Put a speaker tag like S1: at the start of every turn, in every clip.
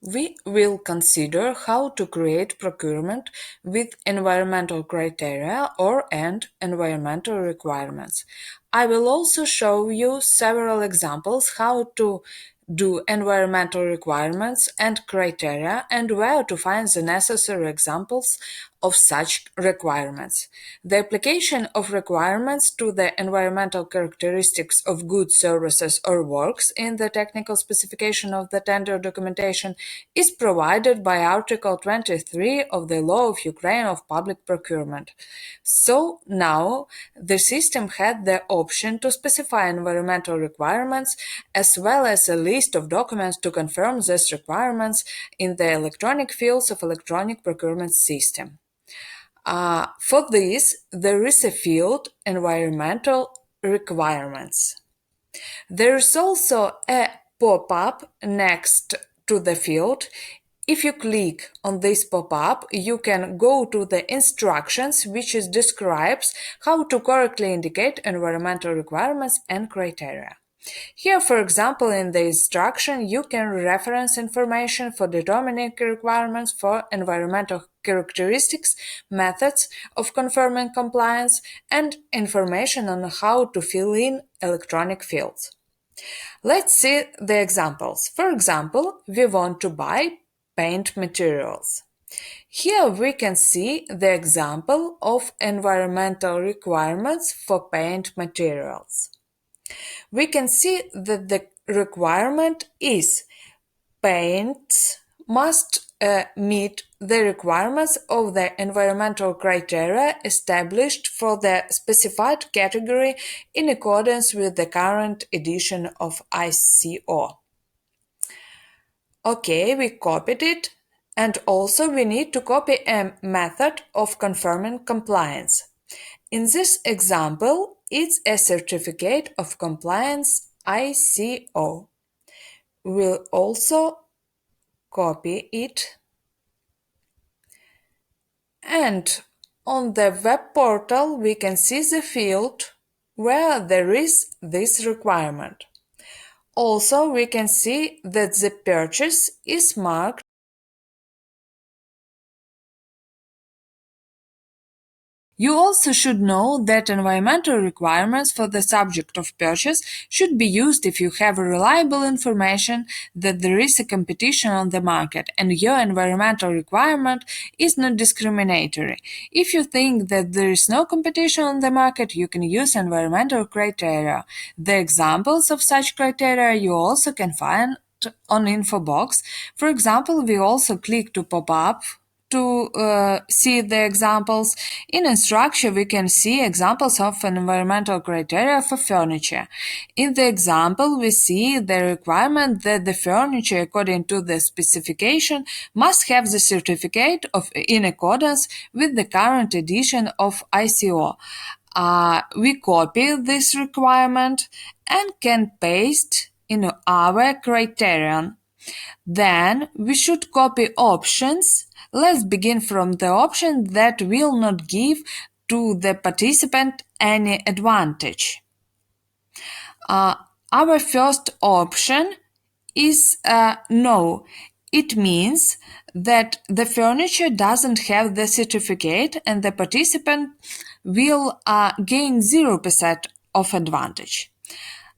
S1: We will consider how to create procurement with environmental criteria and environmental requirements. I will also show you several examples how to do environmental requirements and criteria and where to find the necessary examples of such requirements. The application of requirements to the environmental characteristics of goods, services, or works in the technical specification of the tender documentation is provided by Article 23 of the Law of Ukraine of Public Procurement. So now the system had the option to specify environmental requirements as well as a list of documents to confirm these requirements in the electronic fields of electronic procurement system. For this, there is a field environmental requirements. There is also a pop-up next to the field. If you click on this pop-up, you can go to the instructions, which describes how to correctly indicate environmental requirements and criteria. Here, for example, in the instruction, you can reference information for determining requirements for environmental characteristics, methods of confirming compliance, and information on how to fill in electronic fields. Let's see the examples. For example, we want to buy paint materials. Here we can see the example of environmental requirements for paint materials. We can see that the requirement is paints must meet the requirements of the environmental criteria established for the specified category in accordance with the current edition of ICO. Okay, we copied it, and also we need to copy a method of confirming compliance. In this example, it's a certificate of compliance ICO. We'll also copy it, and on the web portal we can see the field where there is this requirement. Also, we can see that the purchase is marked. You also should know that environmental requirements for the subject of purchase should be used if you have reliable information that there is a competition on the market and your environmental requirement is not discriminatory. If you think that there is no competition on the market, you can use environmental criteria. The examples of such criteria you also can find on info box. For example, we also click to pop up to see the examples. In instruction, we can see examples of environmental criteria for furniture. In the example, we see the requirement that the furniture, according to the specification, must have the certificate of in accordance with the current edition of ICO. We copy this requirement and can paste in our criterion. Then we should copy options. Let's begin from the option that will not give to the participant any advantage. Our first option is no. It means that the furniture doesn't have the certificate and the participant will gain 0% of advantage.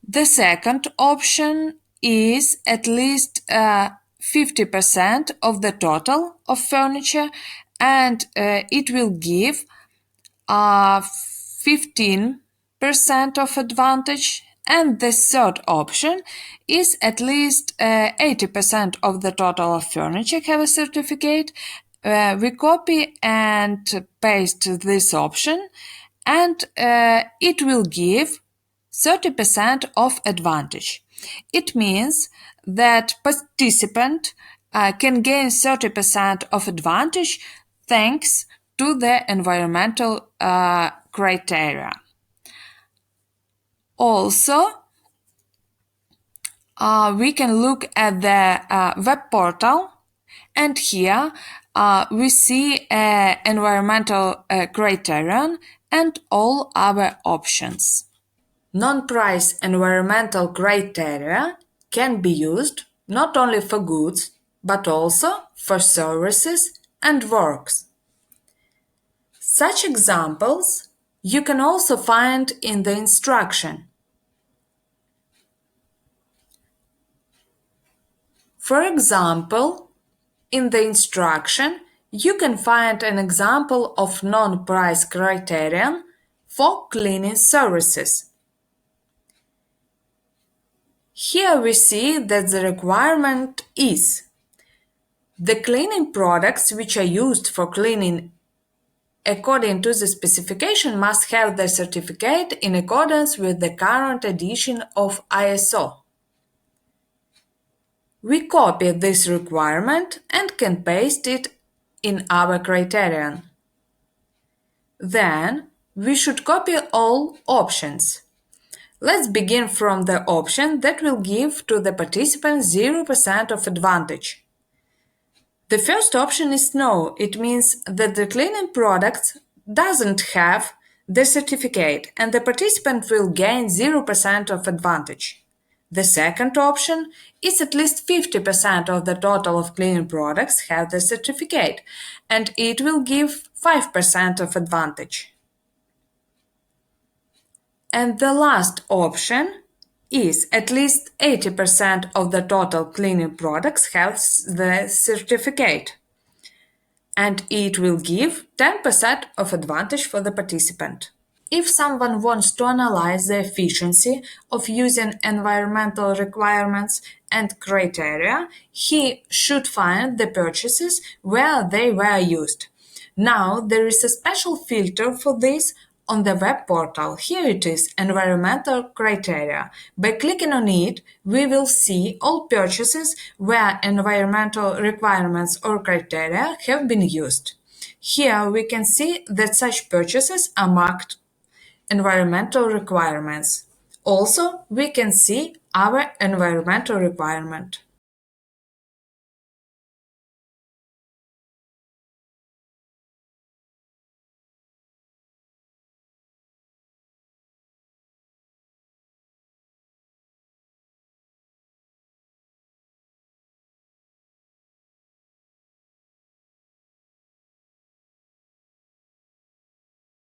S1: The second option is at least 50% of the total of furniture, and it will give 15% of advantage. And the third option is at least 80% of the total of furniture have a certificate. We copy and paste this option, and it will give 30% of advantage. It means that participant can gain 30% of advantage thanks to the environmental criteria. Also, we can look at the web portal, and here we see environmental criterion and all our options. Non-price environmental criteria can be used not only for goods, but also for services and works. Such examples you can also find in the instruction. For example, in the instruction, you can find an example of non-price criterion for cleaning services. Here we see that the requirement is the cleaning products which are used for cleaning according to the specification must have the certificate in accordance with the current edition of ISO. We copy this requirement and can paste it in our criterion. Then we should copy all options. Let's begin from the option that will give to the participant 0% of advantage. The first option is no. It means that the cleaning product doesn't have the certificate and the participant will gain 0% of advantage. The second option is at least 50% of the total of cleaning products have the certificate and it will give 5% of advantage. And the last option is at least 80% of the total cleaning products have the certificate and it will give 10% of advantage for the participant. If someone wants to analyze the efficiency of using environmental requirements and criteria, he should find the purchases where they were used. Now there is a special filter for this on the web portal. Here it is, environmental criteria. By clicking on it, we will see all purchases where environmental requirements or criteria have been used. Here we can see that such purchases are marked environmental requirements. Also, we can see our environmental requirement.